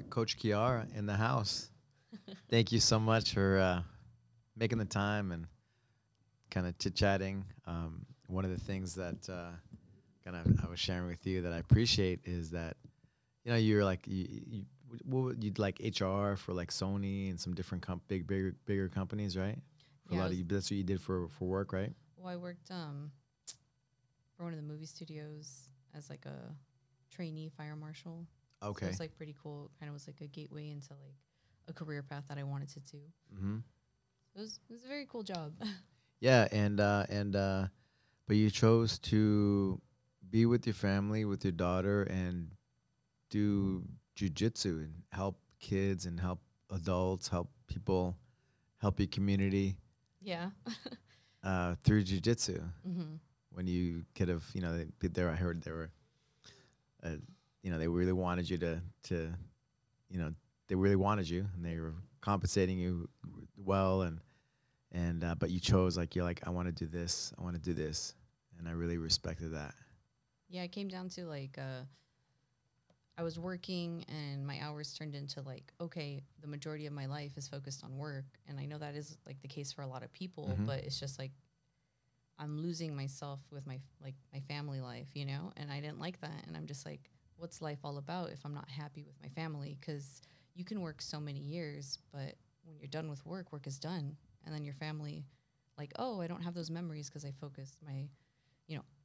Coach Chiara in the house. Thank you so much for making the time and kind of chit chatting. One of the things that kind of I was sharing with you that I appreciate is that you're like you'd like HR for like Sony and some different bigger companies, right? For a Yeah, lot of you, that's what you did for work, right? well, I worked for one of the movie studios as like a trainee fire marshal. So it Okay. was like pretty cool. Kind of was like a gateway into like a career path that I wanted to do. Mm-hmm. It was a very cool job. Yeah, but you chose to be with your family, with your daughter, and do jujitsu and help kids and help adults, help people, help your community Yeah. through jujitsu. Mm-hmm. When you could have, I heard they were, uh, they really wanted you to, you know, they really wanted you, and they were compensating you well, but you chose like you're like I want to do this, I want to do this, and I really respected that. Yeah, it came down to like I was working and my hours turned into like, okay, the majority of my life is focused on work. And I know that is like the case for a lot of people, Mm-hmm. but it's just like I'm losing myself with my family life, you know? And I didn't like that. And I'm just like, what's life all about if I'm not happy with my family? Because you can work so many years, but when you're done with work, work is done. And then your family, like, oh, I don't have those memories because I focused my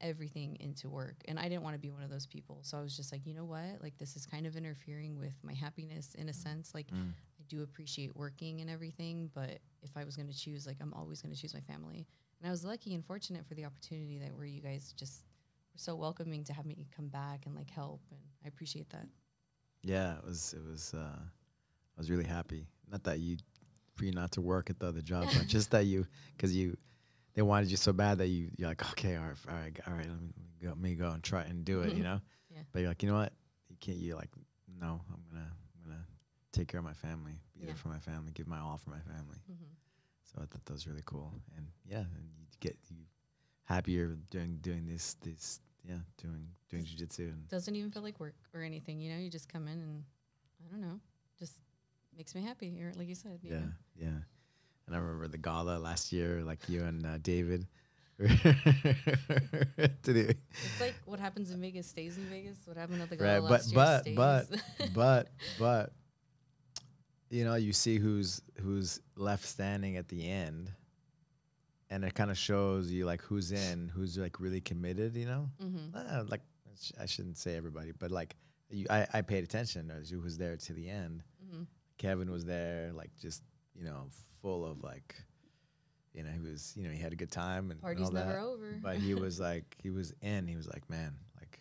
everything into work. And I didn't want to be one of those people. So I was just like, you know what? Like, this is kind of interfering with my happiness in a sense. Like, Mm. I do appreciate working and everything, but if I was going to choose, like, I'm always going to choose my family. And I was lucky and fortunate for the opportunity that where you guys just were so welcoming to have me come back and like help. And I appreciate that. Yeah, I was really happy. Not that you, for you not to work at the other job, but just that because they wanted you so bad that you're like, okay, all right, let me go and try and do it, Yeah. But you're like, you know what? You can't. You're like, no, I'm gonna take care of my family, be Yeah. there for my family, give my all for my family. Mm-hmm. So I thought that was really cool, and yeah, and you get you happier doing this doing jujitsu and Doesn't even feel like work or anything, you know? You just come in and I don't know, just makes me happy. Or like you said, you yeah, know? yeah. And I remember the gala last year, like you and David. It's like what happens in Vegas stays in Vegas. What happened at the Right, gala last year stays. but you see who's left standing at the end, and it kind of shows you like who's in, who's like really committed. Mm-hmm. Like I shouldn't say everybody, but like I paid attention as who was there to the end. Mm-hmm. Kevin was there, like just full of like he was he had a good time and all Party's never that, over. but he was like he was in. He was like man, like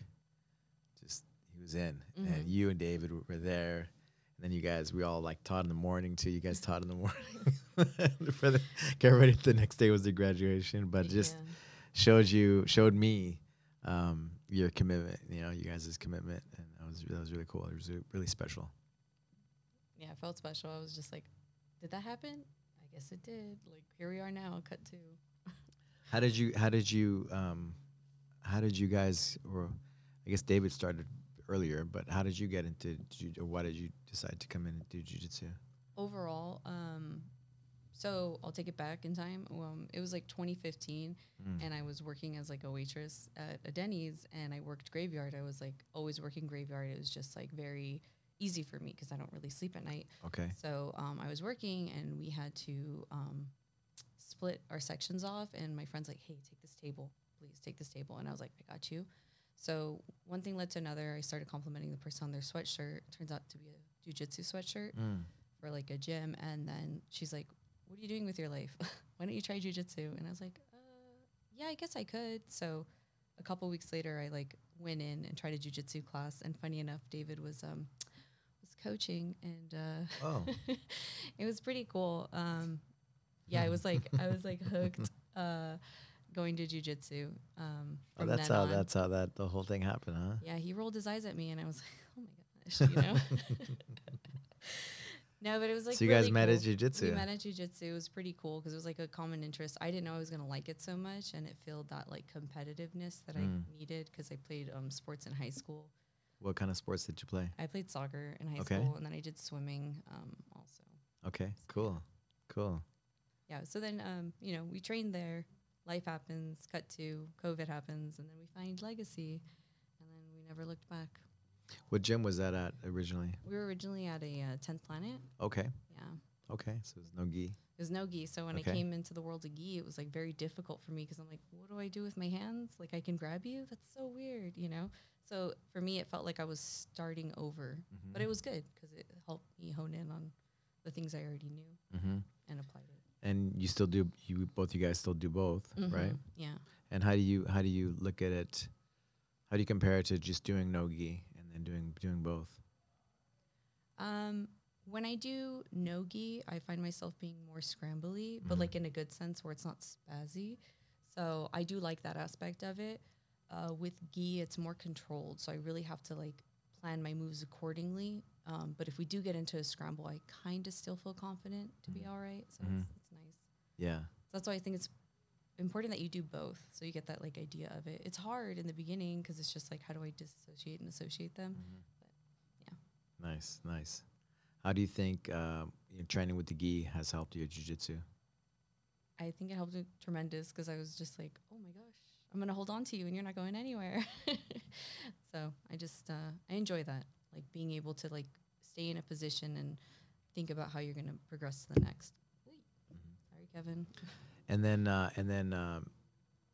just he was in, and Mm-hmm. you and David were there. And then you guys, we all like taught in the morning too. You guys taught in the morning for the get ready. The next day was the graduation, but just Yeah. showed me your commitment. You guys' commitment, and that was really cool. It was really special. Yeah, it felt special. I was just like, did that happen? I guess it did. Like here we are now, cut to. How did you how did you guys, or I guess David started earlier, but how did you get into or why did you decide to come in and do jujitsu? Overall, so I'll take it back in time. It was like 2015, Mm. and I was working as like a waitress at a Denny's, and I worked graveyard. I was like always working graveyard. It was just like very easy for me because I don't really sleep at night. Okay. So I was working, and we had to split our sections off. And my friend's like, "Hey, take this table, please take this table." And I was like, "I got you." So one thing led to another. I started complimenting the person on their sweatshirt. It turns out to be a jujitsu sweatshirt Mm. for like a gym. And then she's like, "What are you doing with your life? Why don't you try jujitsu?" And I was like, "Yeah, I guess I could." So a couple weeks later, I like went in and tried a jujitsu class. And funny enough, David was coaching, and Oh. it was pretty cool. Yeah, I was like hooked. Going to jujitsu Oh, from then on. that's how that the whole thing happened, huh? Yeah, he rolled his eyes at me, and I was like, "Oh my gosh," you know. No, but it was like So you guys really met at cool. We jujitsu. met at jujitsu. It was pretty cool because it was like a common interest. I didn't know I was gonna like it so much, and it filled that like competitiveness that I Mm. needed because I played sports in high school. What kind of sports did you play? I played soccer in high Okay. school, and then I did swimming also. Okay, So, cool, cool. yeah. So then, we trained there. Life happens. Cut to COVID happens, and then we find legacy, and then we never looked back. What gym was that at originally? We were originally at a 10th Planet. Okay, Yeah. okay. So there's no gi. There's no gi. So when I Okay. came into the world of gi, it was like very difficult for me because I'm like, what do I do with my hands? Like I can grab you? That's so weird, you know? So for me, it felt like I was starting over, but it was good because it helped me hone in on the things I already knew Mm-hmm. and applied it. And you still do. You guys still do both, right? Yeah. And how do you look at it? How do you compare it to just doing no gi and then doing both? When I do no gi, I find myself being more scrambly, but like in a good sense where it's not spazzy. So I do like that aspect of it. With gi, it's more controlled, so I really have to like plan my moves accordingly. But if we do get into a scramble, I kind of still feel confident to be all right. So it's nice. Yeah. So that's why I think it's important that you do both, so you get that like idea of it. It's hard in the beginning because it's just like how do I disassociate and associate them? But yeah. Nice, nice. How do you think training with the gi has helped your jiu-jitsu? I think it helped me tremendous because I was just like, oh my gosh, I'm gonna hold on to you and you're not going anywhere. So I just I enjoy that, like being able to like stay in a position and think about how you're gonna progress to the next. Sorry, Kevin. And then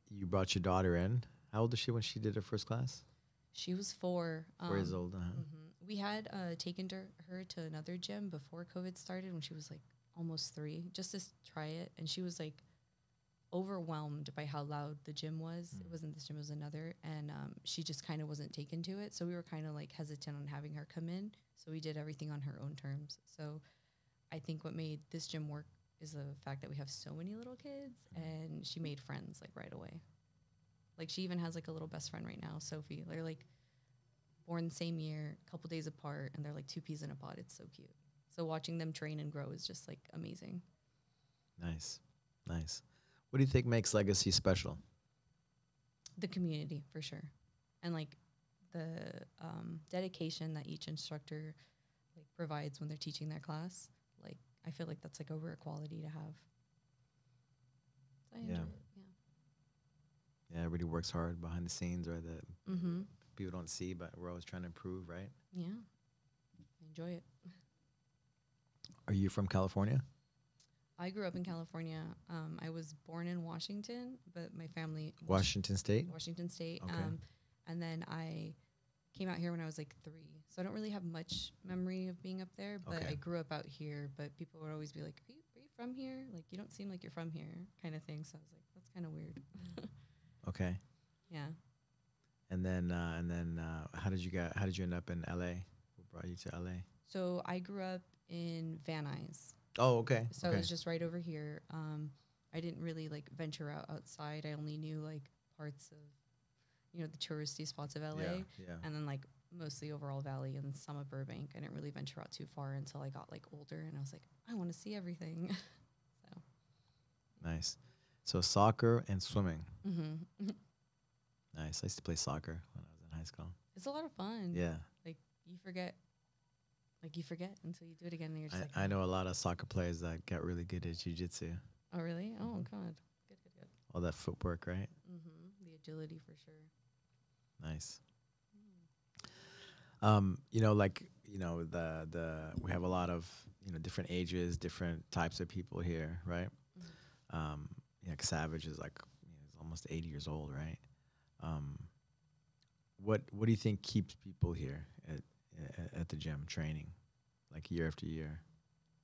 you brought your daughter in. How old is she when she did her first class? She was 4. 4 years old. We had taken her to another gym before COVID started when she was like almost 3, just to try it, and she was like overwhelmed by how loud the gym was. It wasn't this gym, it was another, and she just kind of wasn't taken to it. So we were kind of like hesitant on having her come in. So we did everything on her own terms. So I think what made this gym work is the fact that we have so many little kids, and she made friends like right away. Like she even has like a little best friend right now, Sophie. They're like born the same year, a couple days apart, and they're like 2 peas in a pod. It's so cute. So watching them train and grow is just like amazing. Nice, nice. What do you think makes Legacy special? The community for sure, and like the dedication that each instructor like provides when they're teaching their class. Like I feel like that's like a rare quality to have. So I enjoy it. Yeah, everybody works hard behind the scenes, or that Mm-hmm. people don't see, but we're always trying to improve, right? Yeah. I enjoy it. Are you from California? I grew up in California. I was born in Washington, but my family Washington State? Washington State. Okay. And then I came out here when I was like 3. So I don't really have much memory of being up there, but Okay. I grew up out here. But people would always be like, are you from here? Like, you don't seem like you're from here, kind of thing. So I was like, that's kind of weird. Okay. Yeah. And then how did you end up in LA? What brought you to LA? So I grew up in Van Nuys. Oh, okay. So okay. it was just right over here. I didn't really like venture outside. I only knew like parts of, the touristy spots of LA, Yeah. and then like mostly overall Valley and then some of Burbank. I didn't really venture out too far until I got like older, and I was like, I want to see everything. So. Nice. So soccer and swimming. Mm-hmm. Nice. I used to play soccer when I was in high school. It's a lot of fun. Yeah. Like you forget until you do it again, and you're just like, I know a lot of soccer players that got really good at jiu-jitsu. oh really? Oh god, good. All that footwork, right? Mm-hmm. The agility for sure. Nice. We have a lot of different ages, different types of people here, right? Like Savage is like he's almost 80 years old, right? What do you think keeps people here at the gym training, like year after year?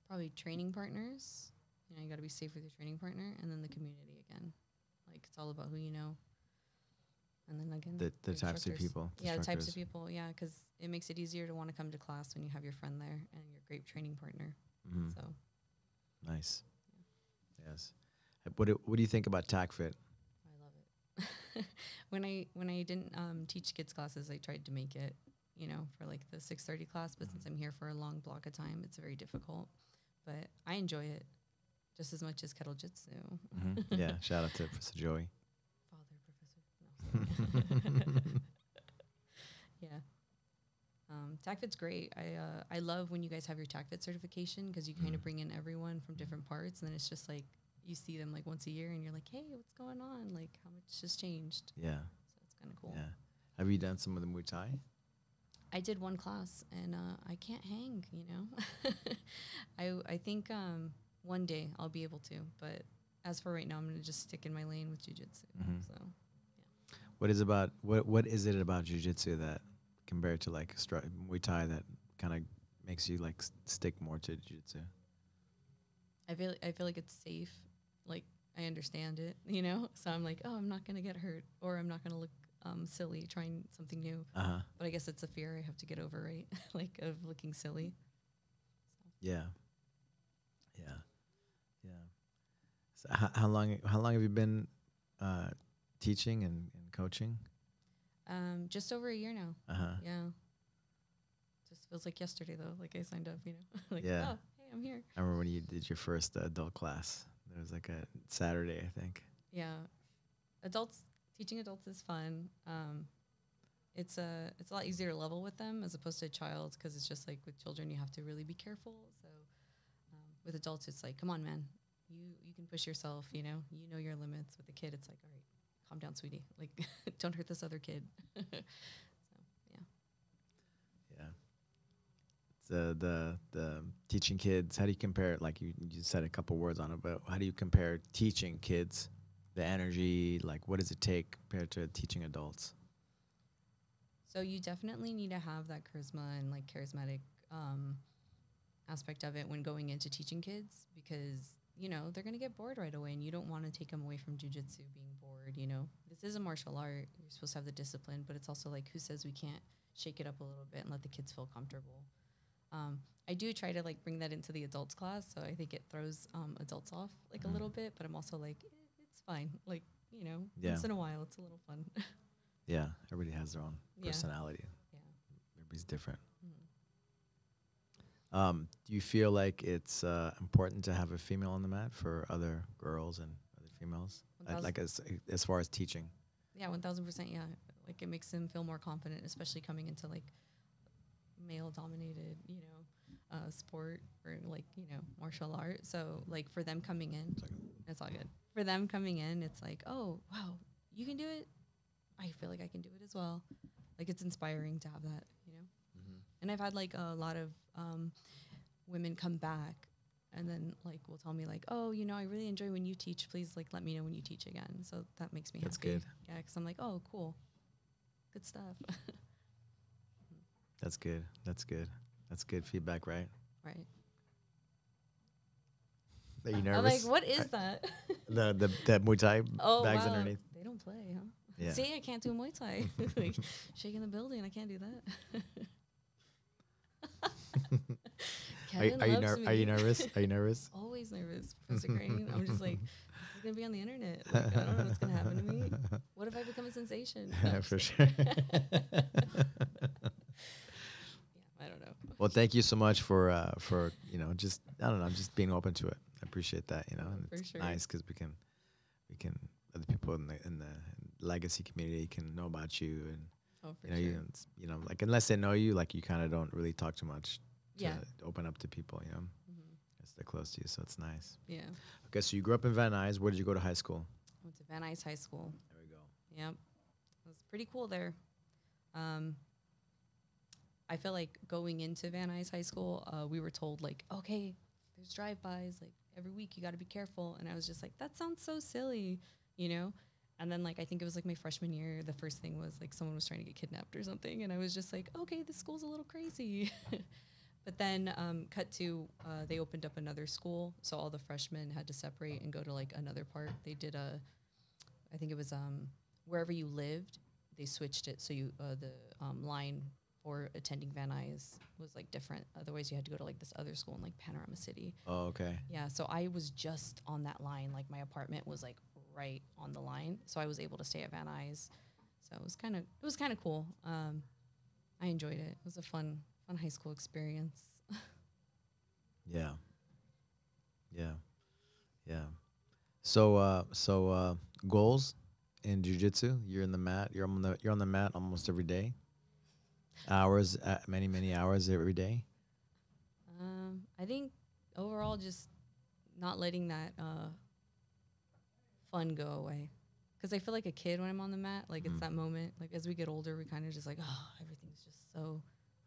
Probably training partners. You got to be safe with your training partner, and then the community again. Like it's all about who you know. And then again, The types of people. Yeah, the types of people. Yeah, because it makes it easier to want to come to class when you have your friend there and your great training partner. Mm-hmm. So Nice. Yeah. Yes. What do you think about TACFIT? I love it. when I didn't teach kids classes, I tried to make it, for like the 6:30 class. But since I'm here for a long block of time, it's very difficult. But I enjoy it just as much as kettle jitsu. Mm-hmm. Yeah. Shout out to Professor Joey. Father, professor. No, sorry. Yeah. Tac Fit's great. I love when you guys have your Tac Fit certification because you kind of bring in everyone from different parts, and then it's just like you see them like once a year, and you're like, hey, what's going on? Like, how much has changed? Yeah. So it's kind of cool. Yeah. Have you done some of the Muay Thai? I did one class, and I can't hang. You know, I think one day I'll be able to, but as for right now, I'm gonna just stick in my lane with jujitsu. So What is about what is it about jujitsu that compared to like Muay Thai that kind of makes you like stick more to jujitsu? I feel like it's safe. Like I understand it, you know. So I'm like, oh, I'm not gonna get hurt, or I'm not gonna look silly trying something new. But I guess it's a fear I have to get over, right? Like of looking silly. Yeah. Yeah. Yeah. So how long have you been teaching and coaching? Just over a year now. Uh-huh. Yeah. Just feels like yesterday though. Like I signed up, you know. Like, Yeah. oh, hey, I'm here. I remember when you did your first adult class. There was like a Saturday, I think. Yeah. Teaching adults is fun. It's a lot easier to level with them as opposed to a child because it's just like with children you have to really be careful. So with adults it's like, come on, man, you can push yourself. You know your limits. With a kid, it's like, all right, calm down, sweetie. Like, don't hurt this other kid. So yeah. Yeah. The teaching kids. How do you compare it? Like you said a couple words on it, but how do you compare teaching kids, the energy? Like, what does it take compared to teaching adults? So you definitely need to have that charisma and like charismatic aspect of it when going into teaching kids because they're gonna get bored right away, and you don't want to take them away from jujitsu being bored. This is a martial art. You're supposed to have the discipline, but it's also like, who says we can't shake it up a little bit and let the kids feel comfortable? I do try to like bring that into the adults class, so I think it throws adults off like a little bit. But I'm also like, it's fine. Like Yeah. once in a while, it's a little fun. Yeah, everybody has their own Yeah. personality. Yeah. Everybody's different. Mhm. Do you feel like it's important to have a female on the mat for other girls and other females? Like as far as teaching? Yeah, 1000%. Yeah, like it makes them feel more confident, especially coming into like male-dominated, sport or like martial art. So like for them coming in, it's all good. For them coming in, it's like, oh wow, you can do it. I feel like I can do it as well. Like it's inspiring to have that. And I've had like a lot of women come back and then like will tell me like, oh, I really enjoy when you teach. Please like let me know when you teach again. So that makes me That's happy. good. Yeah, because I'm like, oh, cool, good stuff. That's good. That's good. That's good feedback, right? Right. Are you I'm nervous? like, what is that? The Muay Thai Oh, bags wow. underneath. They don't play, huh? Yeah. See, I can't do Muay Thai. Like shaking the building, I can't do that. Kevin loves me. Are you nervous? Are you nervous? Always nervous, Professor Crane. I'm just like, this is gonna be on the internet. Like, I don't know what's gonna happen to me. What if I become a sensation? No, For just sure. kidding. Yeah, I don't know. Well, thank you so much for just I don't know, just being open to it. I appreciate that. And For it's sure. nice because we can other people in the legacy community can know about you, and Oh, for sure. like unless they know you, like you kind of don't really talk too much to Yeah. open up to people. Mm-hmm. As they're close to you, so it's nice. Yeah. Okay, so you grew up in Van Nuys. Where did you go to high school? I went to Van Nuys High School. There we go. Yep. It was pretty cool there. I feel like going into Van Nuys High School, we were told like, okay, there's drive-bys like every week. You got to be careful. And I was just like, that sounds so silly. And then like I think it was like my freshman year. The first thing was like someone was trying to get kidnapped or something, and I was just like, okay, this school's a little crazy. But then cut to they opened up another school, so all the freshmen had to separate and go to like another part. They did I think it was wherever you lived, they switched it so the line for attending Van Nuys was like different. Otherwise, you had to go to like this other school in like Panorama City. Oh, okay. Yeah, so I was just on that line. Like my apartment was like right on the line, so I was able to stay at Van Nuys. So it was kind of cool. I enjoyed it. It was a fun high school experience. Yeah. Yeah. Yeah. So goals in jiu-jitsu, you're on the mat almost every day. Hours, many hours every day. I think overall, just not letting that fun go away. Because I feel like a kid when I'm on the mat. Like it's Mm. that moment. Like as we get older, we kind of just like, oh, everything's just so.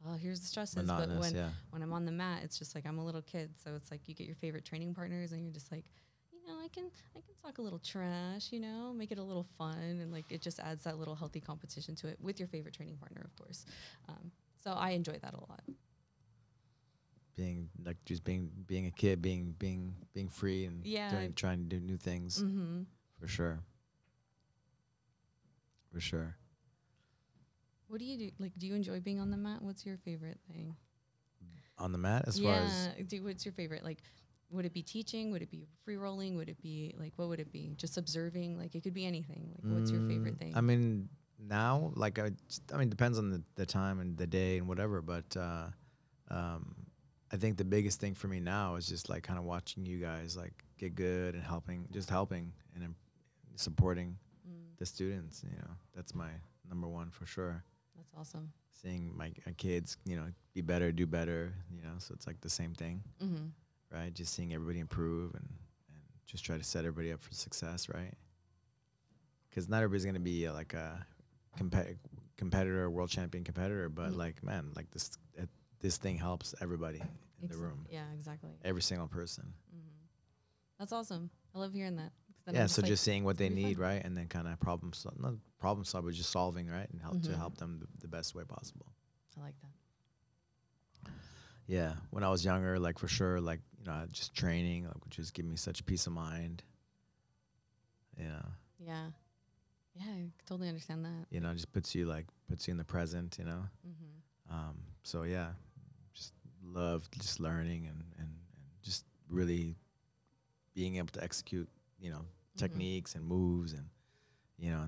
Oh, here's the stresses. But Monotonous, yeah. when I'm on the mat, it's just like I'm a little kid. So it's like you get your favorite training partners, and you're just like, I can talk a little trash, make it a little fun, and like it just adds that little healthy competition to it with your favorite training partner, of course. So I enjoy that a lot. Being like just being a kid, being free and Yeah. trying to do new things Mm-hmm. for sure, for sure. What do you do? Like, do you enjoy being on the mat? What's your favorite thing? On the mat, as far as Yeah. What's your favorite? Like, would it be teaching? Would it be free rolling? Would it be like, what would it be? Just observing? Like, it could be anything. Like, what's your favorite thing? I mean, now, like I mean, depends on the time and the day and whatever. But um, I think the biggest thing for me now is just like kind of watching you guys like get good and helping and supporting Mm, the students. That's my number one for sure. that's awesome. Seeing my kids, be better, do better. So it's like the same thing, Mm-hmm. right? Just seeing everybody improve and just try to set everybody up for success, right? Because not everybody's gonna be like a competitor, world champion competitor, but like man, like this thing helps everybody in the room, Yeah, exactly. every single person. Mm-hmm. That's awesome. I love hearing that. 'Cause then Yeah, I'm so like, just seeing what it's they gonna be need, fun. right, and then kind of not problem solve, but just solving, right, and help to Mm-hmm. help them the best way possible. I like that. Yeah, when I was younger, like for sure, like just training, like would just give me such peace of mind. Yeah, Yeah. Yeah, I totally understand that. just puts you in the present. Mm-hmm. So yeah, just love just learning and just really being able to execute, Mm-hmm. techniques and moves and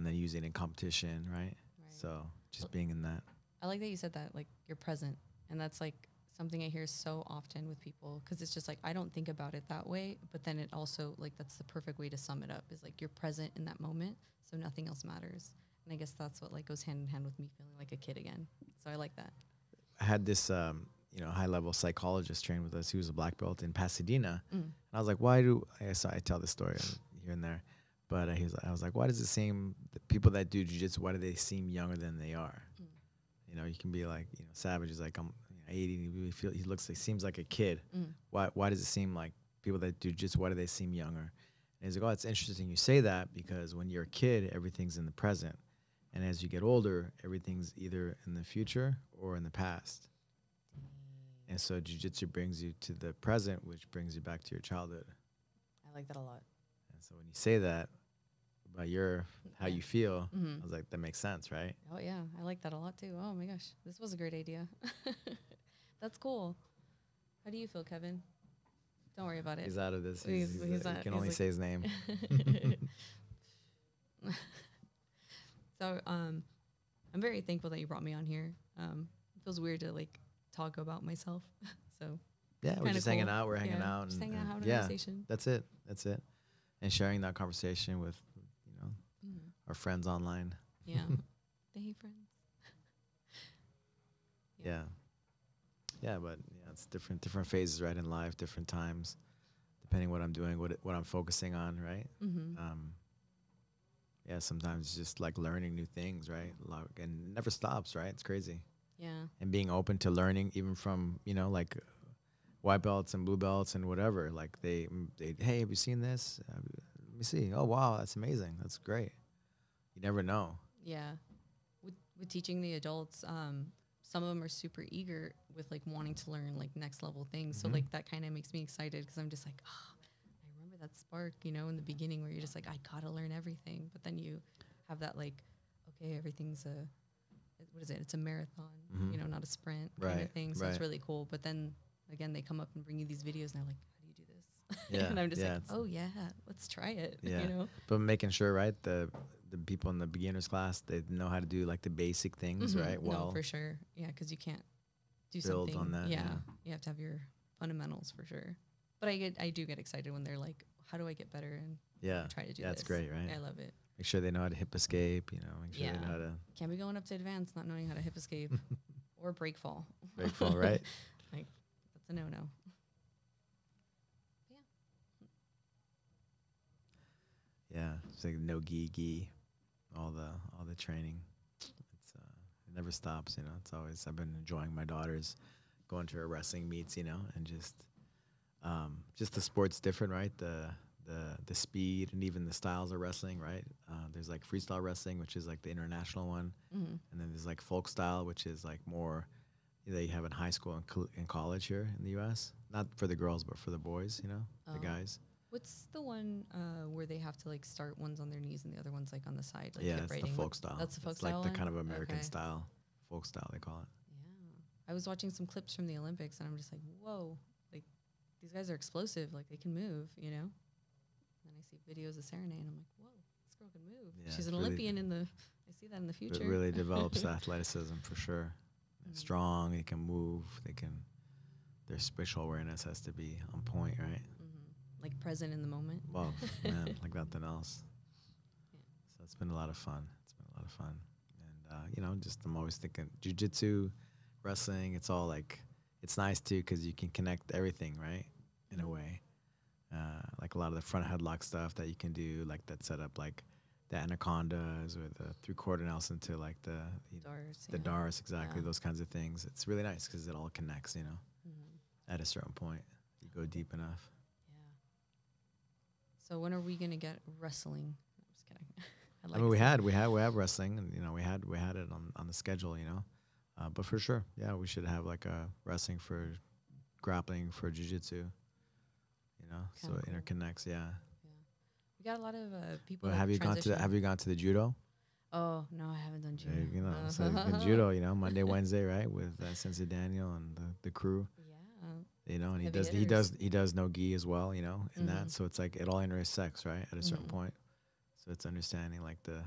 then using it in competition, right? Right. So just being in that. I like that you said that, like you're present, and that's like something I hear so often with people because it's just like I don't think about it that way, but then it also like that's the perfect way to sum it up is like you're present in that moment, so nothing else matters. And I guess that's what like goes hand in hand with me feeling like a kid again. So I like that. I had this high level psychologist train with us. He was a black belt in Pasadena, Mm. and I was like, why do I guess I tell this story here and there, but I was like, why does it seem the people that do jiu-jitsu, why do they seem younger than they are? Mm. You can be like, Savage is like, I'm 80, and he looks like, seems like a kid. Mm. Why does it seem like people that do jiu-jitsu, why do they seem younger? And he's like, oh, it's interesting you say that because when you're a kid, everything's in the present. And as you get older, everything's either in the future or in the past. And so jiu-jitsu brings you to the present, which brings you back to your childhood. I like that a lot. And so when you say that about how Yeah. you feel, Mm-hmm. I was like, that makes sense, right? Oh yeah, I like that a lot too. Oh my gosh, this was a great idea. That's cool. How do you feel, Kevin? Don't worry about it. He's out of this. He's You not- can he's only like- say his name. So I'm very thankful that you brought me on here. It feels weird to like talk about myself. So Yeah, we're kinda just hanging cool. out. We're hanging Yeah, out. just hanging out, having a yeah, conversation. that's it. That's it. And sharing that conversation with, Mhm. our friends online. Yeah. Hey friends. Yeah. Yeah, but it's different phases, right, in life, different times, depending what I'm doing, what I'm focusing on, right? Mm-hmm. Yeah, sometimes it's just like learning new things, right? And it never stops, right? It's crazy. Yeah. And being open to learning, even from like white belts and blue belts and whatever. Like they hey, have you seen this? Let me see. Oh wow, that's amazing. That's great. You never know. Yeah. With teaching the adults, some of them are super eager with like wanting to learn like next level things. So Mhm. like that kind of makes me excited because I'm just like, I remember that spark, in the beginning where you're just like, I gotta learn everything. But then you have that like, okay, everything's what is it? It's a marathon, Mhm. not a sprint kind Right, of thing. So right. it's really cool. But then again, they come up and bring you these videos and they're like, how do you do this? Yeah, and I'm just yeah, like, it's- oh yeah, let's try it. Yeah. But making sure, right, the people in the beginners class, they know how to do like the basic things, Mhm. right? No, for sure. Yeah, because you can't do build something on that, yeah. you have to have your fundamentals for sure. But I do get excited when they're like, how do I get better and Yeah. try to do Yeah, this? it's great, right? I love it. Make sure they know how to hip escape, make sure they know Yeah. how to Can't be going up to advanced not knowing how to hip escape or break fall. Break fall, right? Like that's a no no. Yeah, it's like no gi, all the training. It never stops, you know. It's always I've been enjoying my daughters going to her wrestling meets, you know, and just the sport's different, right? The speed and even the styles of wrestling, right? There's like freestyle wrestling, which is like the international one, Mm-hmm. and then there's like folk style, which is like more they have in high school and in college here in the U.S. Not for the girls, but for the boys, you know, the guys. What's the one where they have to like start one's on their knees and the other one's like on the side, like Yeah, hip it's the braiding? folk style. That's the folk It's style like the one? kind of American Okay. style, folk style they call it. Yeah. I was watching some clips from the Olympics and I'm just like, whoa, like these guys are explosive, like they can move, you know? And I see videos of Serenade and I'm like, whoa, this girl can move. Yeah, She's it's an really Olympian I see that in the future. It really develops athleticism for sure. They're strong. They can move. Their spatial awareness has to be on point, right? Like present in the moment. Well, man, like nothing else. Yeah. So it's been a lot of fun. It's been a lot of fun, and you know, just I'm always thinking jujitsu, wrestling. It's all like it's nice too because you can connect everything, right? In a way, like a lot of the front headlock stuff that you can do, like that setup, like the anacondas or the 3/4 Nelson to like the Doors, the yeah. Dars, exactly Yeah. those kinds of things. It's really nice because it all connects, you know. At a certain point, you go deep enough. Yeah. So when are we gonna get wrestling? I'm just kidding. I'd I like mean, to see- we have wrestling, and you know, we had it on the schedule, you know. But for sure, yeah, we should have like a wrestling for grappling for jujitsu, you know, so Kinda it cool. interconnects. Yeah. Yeah. We got a lot of people. But That have you gone to transition. have you gone to the judo? Oh no, I haven't done judo. You know, so in judo, you know, Monday, Wednesday, right, with Sensei Daniel and the crew. Yeah. You know, and Heavy hitters. he does no gi as well, you know, in Mhm. that. So it's like it all intersects, right, at a certain Mhm. point. So it's understanding like the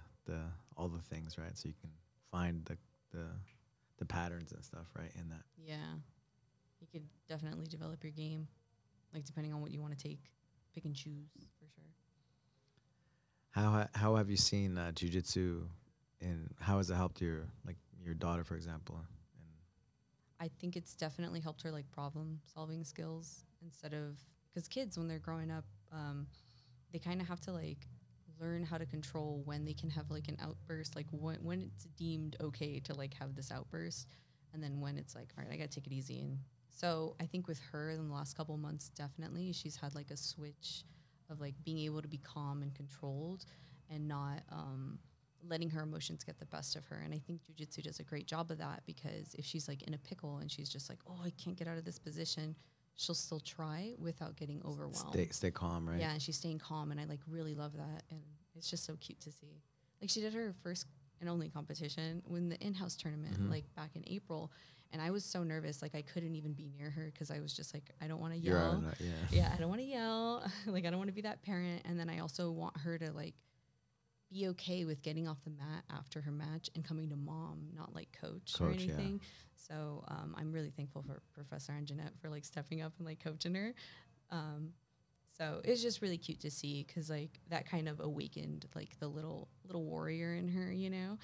all the things, right? So you can find the the patterns and stuff, right, in that. Yeah. You could definitely develop your game, like depending on what you want to take, pick and choose for sure. How have you seen jujitsu, and how has it helped your daughter, for example? And I think it's definitely helped her like problem solving skills instead of because kids when they're growing up, they kind of have to like learn how to control when they can have like an outburst, like when it's deemed okay to like have this outburst, and then when it's like, all right, I gotta take it easy. And so I think with her in the last couple months, definitely she's had like a switch of like being able to be calm and controlled and not letting her emotions get the best of her. And I think jujitsu does a great job of that because if she's like in a pickle and she's just like, oh, I can't get out of this position, she'll still try without getting overwhelmed. stay calm, right? Yeah, and she's staying calm, and I like really love that, and it's just so cute to see. Like she did her first and only competition when the in-house tournament, like back in April, and I was so nervous, like I couldn't even be near her because I was just like, I don't want to yell. Yeah. Yeah, I don't want to yell. Like I don't want to be that parent, and then I also want her to like be okay with getting off the mat after her match and coming to mom, not like coach or Coach, yeah. anything. So I'm really thankful for Professor and Jeanette for like stepping up and like coaching her. So it's just really cute to see because like that kind of awakened like the little warrior in her, you know.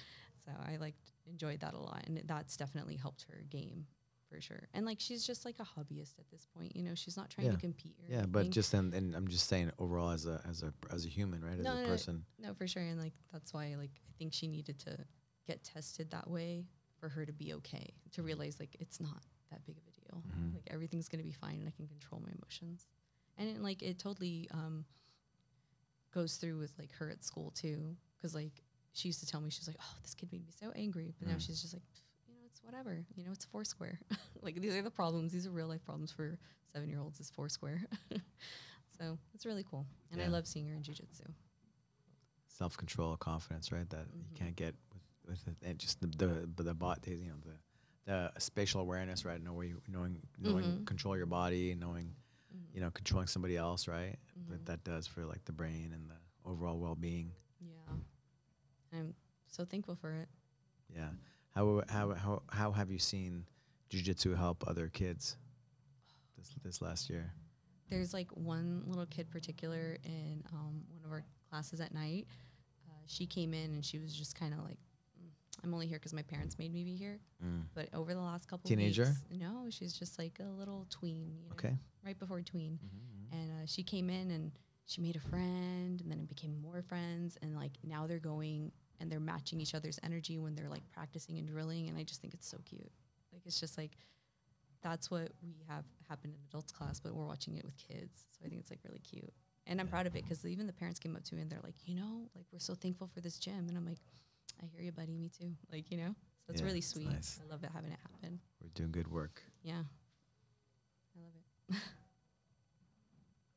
So I like enjoyed that a lot, and that's definitely helped her game for sure. And like she's just like a hobbyist at this point, you know. She's not trying Yeah. to compete. Or Yeah, but anything. just and I'm just saying overall as a human, right? As a person. No, for sure. And like that's why like I think she needed to get tested that way for her to be okay, to realize like it's not that big of a deal. Like everything's gonna be fine and I can control my emotions. And like it totally goes through with like her at school too. Cause like she used to tell me, she's like, oh, this kid made me so angry. But now she's just like, you know, it's whatever. You know, it's Foursquare. Like these are the problems. These are real life problems for 7-year-olds is Foursquare. So it's really cool. And I Yeah. love seeing her in jujitsu. Self-control, confidence, right? That you can't get with it. And just the bot, you know, the spatial awareness, right? Knowing control your body, knowing, you know, controlling somebody else, right? What that does for like the brain and the overall well-being. Yeah. I'm so thankful for it. Yeah. How have you seen jiu-jitsu help other kids this last year? There's like one little kid particular in one of our classes at night. She came in and she was just kind of like, I'm only here because my parents made me be here. Mm. But over the last couple Teenager? weeks, no, she's just like a little tween, you know, Okay. right before tween. Mm-hmm. And she came in and she made a friend, and then it became more friends. And like now they're going and they're matching each other's energy when they're like practicing and drilling. And I just think it's so cute. Like it's just like that's what we have happen in adults class, but we're watching it with kids. So I think it's like really cute. And I'm proud of it because even the parents came up to me and they're like, you know, like we're so thankful for this gym. And I'm like, I hear you, buddy. Me too. Like, you know, so it's really sweet. Nice. I love it having it happen. We're doing good work. Yeah. I love it.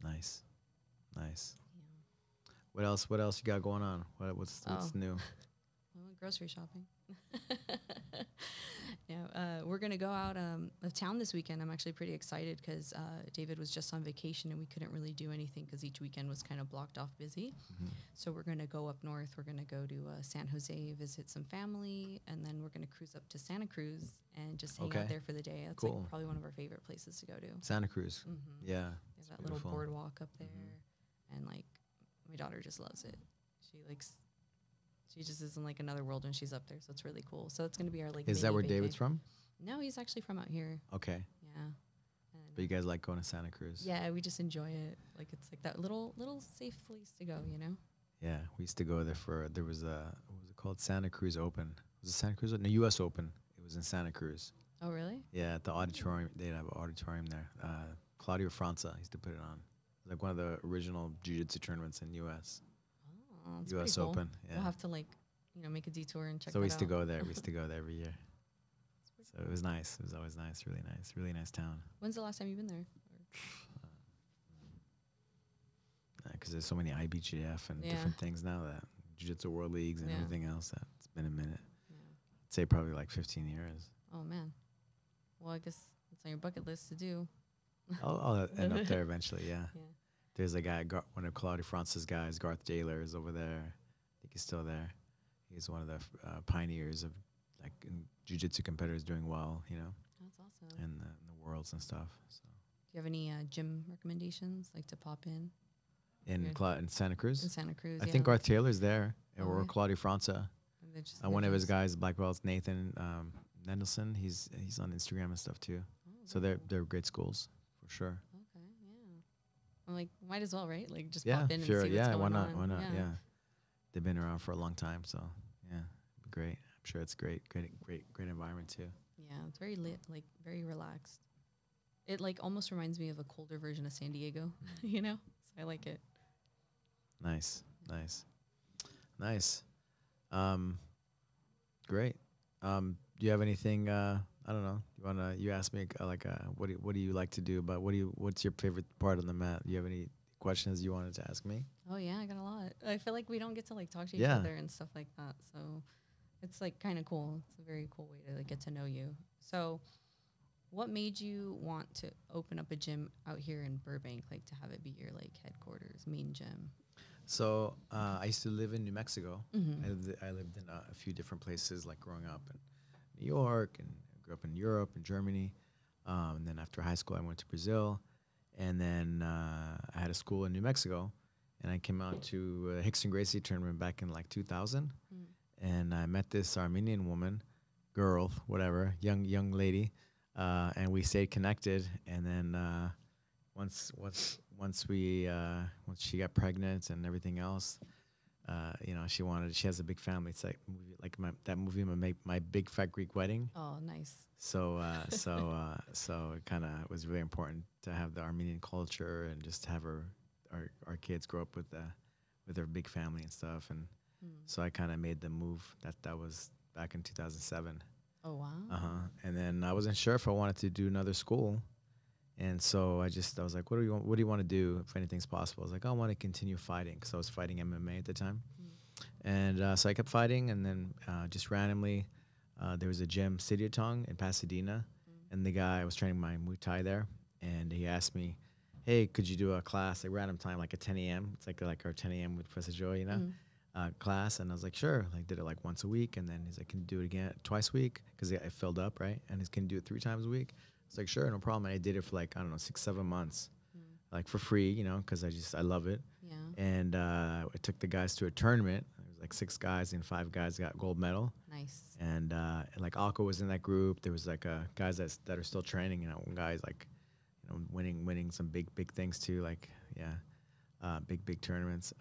Nice. Nice. Yeah. What else? What else you got going on? What's new? I went grocery shopping. Yeah, we're gonna go out of town this weekend. I'm actually pretty excited because David was just on vacation and we couldn't really do anything because each weekend was kind of blocked off busy. Mm-hmm. So we're gonna go up north. We're gonna go to San Jose, visit some family, and then we're gonna cruise up to Santa Cruz and just hang out there for the day. That's Cool. like probably one of our favorite places to go to. Santa Cruz. Mm-hmm. Yeah. There's that little boardwalk up there, and like my daughter just loves it. She just is in like another world when she's up there, so it's really cool. So it's gonna be our like. Is that where David's from? No, he's actually from out here. Okay. Yeah. And But you guys like going to Santa Cruz? yeah, we just enjoy it. Like it's like that little safe place to go, you know. Yeah, we used to go there there was a, what was it called? Santa Cruz Open. Was it Santa Cruz? No, U.S. Open. It was in Santa Cruz. Oh really? Yeah, at the auditorium. They'd have an auditorium there. Claudio Franza used to put it on. It was like one of the original jiu-jitsu tournaments in U.S. Oh, that's U.S. cool. Open. Yeah. We'll have to like, you know, make a detour and check. So we that used to out. go there. We used to go there every year. So it was nice. It was always nice. Really nice town. When's the last time you've been there? Because there's so many IBJF and different things now, that Jiu-Jitsu World Leagues and everything else, that it's been a minute. Yeah. I'd say probably like 15 years. Oh man. Well, I guess it's on your bucket list to do. I'll end up there eventually, yeah. Yeah. There's a guy, one of Claudio France's guys, Garth Jaylor, is over there. I think he's still there. He's one of the pioneers of like jiu-jitsu competitors doing well, you know, That's awesome. in the worlds and stuff. So Do you have any gym recommendations, like to pop in in Santa Cruz, in Santa Cruz? I think Garth Taylor's there, Oh, or yeah. Claudio Franza. One of his guys, black belts, Nathan Mendelson. He's on Instagram and stuff too. So they're great schools for sure. Okay, yeah. I'm like, might as well, right? Like, just Yeah, pop in sure. and see Yeah, what's why going not? on. Why not? Yeah. They've been around for a long time, so yeah, it'd be great. I'm sure it's great environment too. Yeah, it's very lit, like very relaxed. It like almost reminds me of a colder version of San Diego, you know? So I like it. Nice. Great. Do you have anything? I don't know. You asked me what do you like to do? But what's your favorite part on the mat? Do you have any questions you wanted to ask me? Oh yeah, I got a lot. I feel like we don't get to like talk to each Yeah. other and stuff like that. So it's like kind of cool. It's a very cool way to like get to know you. So what made you want to open up a gym out here in Burbank, like to have it be your like headquarters, main gym? So I used to live in New Mexico. Mm-hmm. I lived in a few different places, like growing up in New York, and I grew up in Europe and Germany. And then after high school, I went to Brazil. And then I had a school in New Mexico. And I came out to a Hickson Gracie tournament back in like 2000. And I met this Armenian woman, girl, whatever, young lady. And we stayed connected. And then once she got pregnant and everything else, she has a big family. It's like that movie, my Big Fat Greek Wedding. Oh, nice. So it kind of was really important to have the Armenian culture and just have our kids grow up with their big family and stuff. And so I kind of made the move. That was back in 2007. Oh wow. And then I wasn't sure if I wanted to do another school. And so I was like, what do you want to do if anything's possible? I was like, I want to continue fighting, because I was fighting MMA at the time. And so I kept fighting, and then just randomly, there was a gym, City of Tong in Pasadena, and the guy, I was training my Muay Thai there, and he asked me, hey, could you do a class, like random time, like at 10 a.m.? It's like our 10 a.m. with Professor Joy, you know, class. And I was like, sure. Like, did it like once a week, and then he's like, can you do it again twice a week? Because it filled up, right? And he's, can you do it 3 times a week? It's like, sure, no problem. And I did it for like, I don't know, 6-7 months, like for free, you know, because I love it. Yeah. And I took the guys to a tournament. It was like 6 guys, and 5 guys got gold medal. Nice. And like Alco was in that group. There was like guys that are still training. You know, one guy's like, you know, winning some big things too. Like big tournaments,